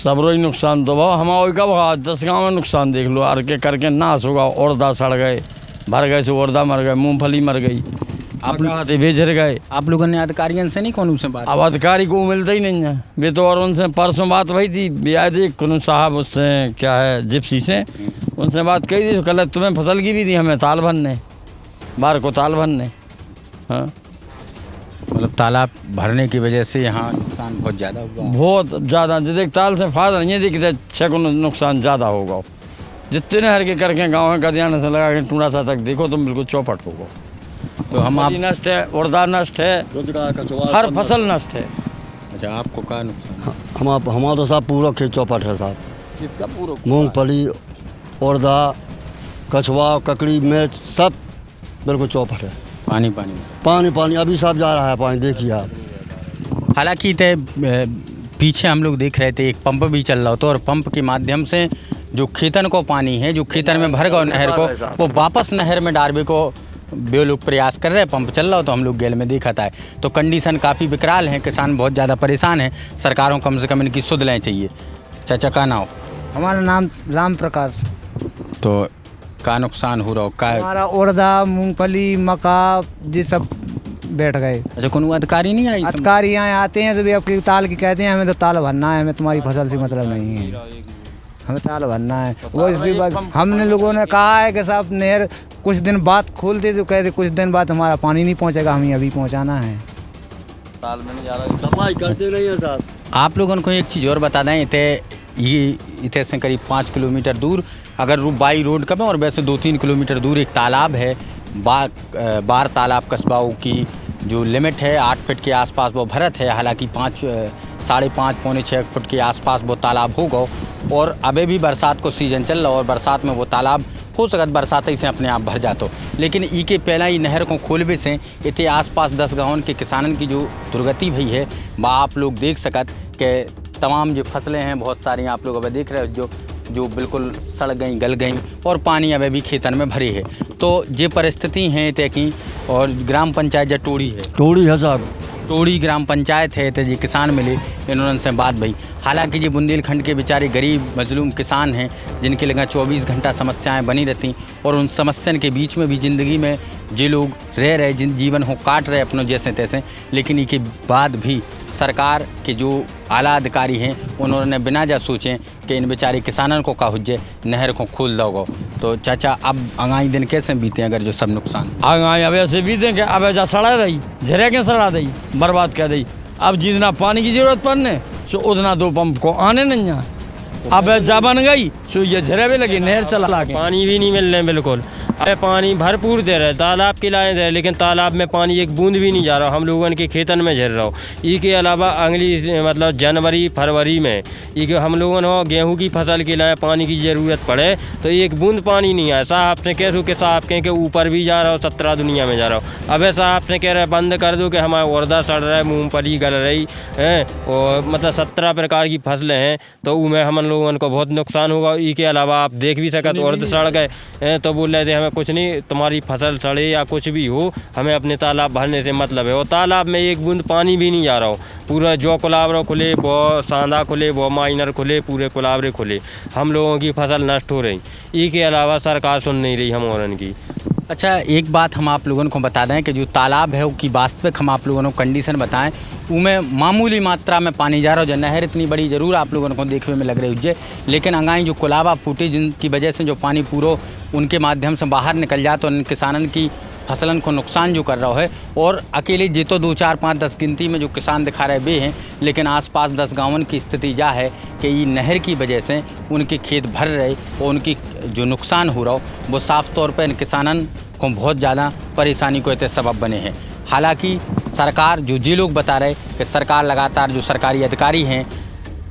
सब रोज नुकसान तो भाव हमारा का भाव 10 गाँव में नुकसान देख लो आर के करके नाश होगा। औरदा सड़ गए, भर गए से औरदा मर गए, मूंगफली मर गई, आप हाथे बेचर गए। आप लोगों ने अधिकारियों से नहीं कौन से बात? अब अधिकारी को मिलता ही नहीं है वे तो। और उनसे परसों बात हुई थी, वे आए थे कुन साहब उससे क्या है जिप्सी से, उनसे बात कही थी, कल तुम्हें फसल की भी दी हमें ताल भरने, बार को ताल भरने। हाँ मतलब तालाब भरने की वजह से यहाँ नुकसान बहुत ज़्यादा हुआ। बहुत ज़्यादा, जैसे ताल से फायदा नहीं है, देखते छः को नुकसान ज़्यादा होगा। जितने हर के करके गाँव में गदियान से लगा के टूड़ा सा तक देखो तुम बिल्कुल चौपट होगा। तो हम आप नष्ट है, उर्दा नष्ट है, हर फसल नष्ट है। अच्छा, आपको क्या नुकसान? हमारा तो साहब पूरा खेत चौपट है साहब। किसका पूरा? मूंगफली, उर्दा, कछुआ, ककड़ी, मिर्च सब बिल्कुल चौपट है। पानी पानी अभी साहब जा रहा है पानी, देखिए आप। हालांकि पीछे हम लोग देख रहे थे एक पंप भी चल रहा था और पंप के माध्यम से जो खेतन को पानी है जो खेतन में भर गया नहर को, वो वापस नहर में डालने को वे लोग प्रयास कर रहे हैं। पंप चल रहा हो तो हम लोग गेल में देखा था। तो कंडीशन काफ़ी विकराल है, किसान बहुत ज़्यादा परेशान है। सरकारों कम से कम इनकी सुध लें चाहिए। चाचा का नाम? हमारा नाम राम प्रकाश। तो का नुकसान हो रहा हो? का हमारा उर्दा, मूंगफली, मक्का ये सब बैठ गए। अच्छा, कौन अधिकारी नहीं आई? अधिकारी यहाँ आते हैं तो भी आपकी ताल की कहते हैं हमें तो ताल भरना है, हमें तुम्हारी फसल से मतलब नहीं है, हमें ताल भरना है। वो इसके बाद हमने लोगों ने कहा है कि साहब नहर कुछ दिन बाद खोल दे, तो कहते कुछ दिन बाद हमारा पानी नहीं पहुँचेगा, हमें अभी पहुँचाना है। ताल में नहीं जा रहा, सफाई करते नहीं है साहब। आप लोगों को एक चीज़ और बता दें, इतने से करीब 5 किलोमीटर दूर अगर बाई रोड का और वैसे 2-3 किलोमीटर दूर एक तालाब है। बार तालाब कस्बाओं की जो लिमिट है 8 फीट के आसपास वो भरत है। हालांकि 5.5 पौने 6 फुट के आसपास वो तालाब होगा। और अभी भी बरसात को सीजन चल रहा और बरसात में वो तालाब हो सकता बरसात ही से अपने आप भर जाता। लेकिन ई के पहला ही नहर को खोलवे से इतने आसपास 10 गाँव के किसानन की जो दुर्गति भई है वह आप लोग देख सकत कि तमाम जो फसलें हैं बहुत सारी आप लोग अभी देख रहे हो जो बिल्कुल सड़ गई, गल गई और पानी अभी भी खेतन में भरे है। तो ये परिस्थिति हैं तय की। और ग्राम पंचायत जो टोड़ी है साहब, टोड़ी ग्राम पंचायत है तो ये किसान मिले, इन्होंने से बात भई। हालांकि ये बुंदेलखंड के बेचारे गरीब मजलूम किसान हैं जिनके लगा 24 घंटा समस्याएं बनी रहती और उन समस्याओं के बीच में भी ज़िंदगी में जे लोग रह रहे, जिन जीवन को काट रहे अपनों जैसे तैसे। लेकिन इसके बाद भी सरकार के जो आला अधिकारी हैं उन्होंने बिना जा सोचें कि इन बेचारे किसानों को का हुज्जे नहर को खोल दोगे। तो चाचा अब आगामी दिन कैसे बीते अगर जो सब नुकसान आगामी अब ऐसे बीते कि अब ऐसा सड़ा दी झरे के सड़ा दी बर्बाद कर दी। अब जितना पानी की जरूरत पड़ने तो उतना 2 पंप को आने नहीं है। अब जा बन गई तो ये झरे भी लगी, नहर चला के पानी भी नहीं मिल रहे बिल्कुल। अब पानी भरपूर दे रहे, तालाब के लाए दे, लेकिन तालाब में पानी एक बूंद भी नहीं जा रहा। हम लोगों के खेतन में झर रहा हो। इसके अलावा अगली मतलब जनवरी फरवरी में ये हम लोगों ने गेहूं की फसल के लाए पानी की ज़रूरत पड़े तो एक बूंद पानी नहीं आया। साहब से कह कि साहब कहें कि ऊपर भी जा रहा हो 17 दुनिया में जा रहा हो। अब साहब से कह रहे बंद कर दो कि हमारा उर्दा सड़ रहा है, मूँगफली गल रही है और मतलब 17 प्रकार की फसलें हैं तो उनमें हम लोगों को बहुत नुकसान होगा। इसके अलावा आप देख भी सकते उर्द सड़ गए तो बोल रहे थे हमें कुछ नहीं, तुम्हारी फसल सड़े या कुछ भी हो, हमें अपने तालाब भरने से मतलब है। और तालाब में एक बूंद पानी भी नहीं जा रहा हो। पूरा जो कुलाबरे खुले, वो सांदा खुले, वो माइनर खुले, पूरे कुलाबरे खुले, हम लोगों की फसल नष्ट हो रही। इसके अलावा सरकार सुन नहीं रही हम और की। अच्छा, एक बात हम आप लोगों को बता दें कि जो तालाब है उसकी वास्तविक हम आप लोगों को कंडीशन बताएं। उनमें मामूली मात्रा में पानी जा रहा हो। जो नहर इतनी बड़ी ज़रूर आप लोगों को देखने में लग रही है, लेकिन अंगाई जो कुलाबा फूटे जिनकी वजह से जो पानी पूरा उनके माध्यम से बाहर निकल जाए तो उन किसानन की फसलन को नुकसान जो कर रहा है। और अकेले जी तो 2, 4, 5, 10 गिनती में जो किसान दिखा रहे वे हैं, लेकिन आसपास 10 गाँवन की स्थिति जा है कि ये नहर की वजह से उनके खेत भर रहे और उनकी जो नुकसान हो रहा हो वो साफ़ तौर पर इन किसानन को बहुत ज़्यादा परेशानी को इतने सबब बने हैं। हालांकि सरकार जो लोग बता रहे कि सरकार लगातार जो सरकारी अधिकारी हैं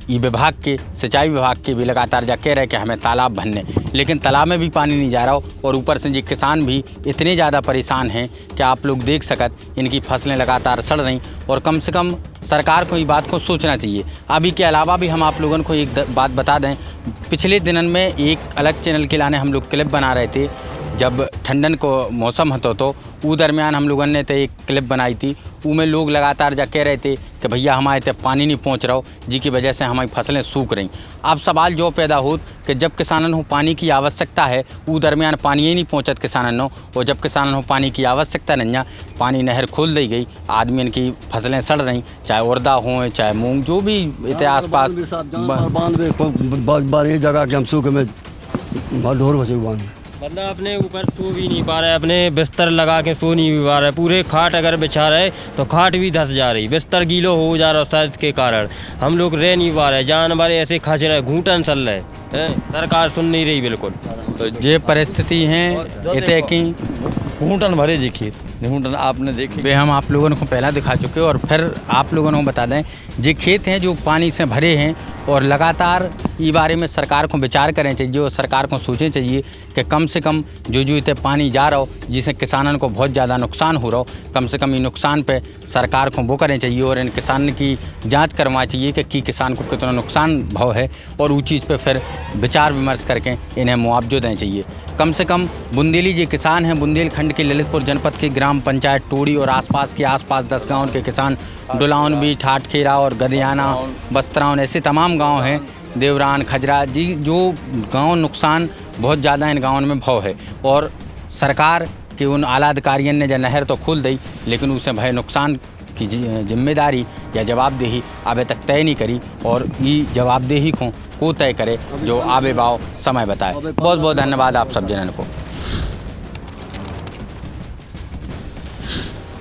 ये विभाग के सिंचाई विभाग के भी लगातार जा कह रहे कि हमें तालाब भरने, लेकिन तालाब में भी पानी नहीं जा रहा हो। और ऊपर से ये किसान भी इतने ज़्यादा परेशान हैं कि आप लोग देख सकत इनकी फसलें लगातार सड़ रही। और कम से कम सरकार को ये बात को सोचना चाहिए। अभी के अलावा भी हम आप लोगों को एक बात बता दें, पिछले दिनों में एक अलग चैनल के लाने हम लोग क्लिप बना रहे थे जब ठंडन को मौसम होता तो वो दरमियान हम लोगों ने तो एक क्लिप बनाई थी उनमें लोग लगातार जा कह रहे थे कि भैया हमारे तक पानी नहीं पहुंच रहा हो, जिसकी वजह से हमारी फसलें सूख रही। अब सवाल जो पैदा हो कि जब किसानन को पानी की आवश्यकता है वो दरमियान पानी ही नहीं पहुंचत किसानन को, और जब किसानन को पानी की आवश्यकता नहीं पानी नहर खोल दी गई, आदमियों की फसलें सड़ रही, चाहे उर्दा हो चाहे मूंग जो भी इतने आसपास बांध जगह के हम सूखे में ढोर बचे बांध। मतलब अपने ऊपर सो भी नहीं पा रहे, अपने बिस्तर लगा के सो नहीं भी पा रहे, पूरे खाट अगर बिछा रहे तो खाट भी धंस जा रही, बिस्तर गीलो हो जा रहा सर्द के कारण, हम लोग रह नहीं पा रहे, जानवर ऐसे खच रहे, घूंटन चल रहे हैं, सरकार सुन नहीं रही बिल्कुल। तो ये परिस्थिति है इतने की घूंटन भरे जी खेत, घूंटन आपने देखे वे हम आप लोगों को पहला दिखा चुके और फिर आप लोगों को बता दें ये खेत हैं जो पानी से भरे हैं, और लगातार इस बारे में सरकार को विचार करें चाहिए, जो सरकार को सोचना चाहिए कि कम से कम जो इतने पानी जा रहा हो जिससे किसानों को बहुत ज़्यादा नुकसान हो रहा हो, कम से कम ये नुकसान पे सरकार को वो करें चाहिए और इन किसान की जांच करवानी चाहिए कि किसान को कितना नुकसान भाव है, और उस चीज़ पे फिर विचार विमर्श करके इन्हें मुआवजा देना चाहिए। कम से कम बुंदेली जो किसान हैं, बुंदेलखंड के ललितपुर जनपद के ग्राम पंचायत टोड़ी और आसपास 10 गाँव के किसान, डुलाउन भी, ठाठखेरा और गदियाना, बस्तराउन, ऐसे तमाम गांव हैं, देवरान, खजरा जी, जो गांव नुकसान बहुत ज़्यादा इन गाँव में भाव है, और सरकार के उन आला अधिकारियों ने जो नहर तो खोल दी लेकिन उसे भय नुकसान की जिम्मेदारी या जवाबदेही अभी तक तय नहीं करी, और ये जवाबदेही को तय करे जो आबे बाव समय बताए। बहुत बहुत धन्यवाद आप सब जनन को।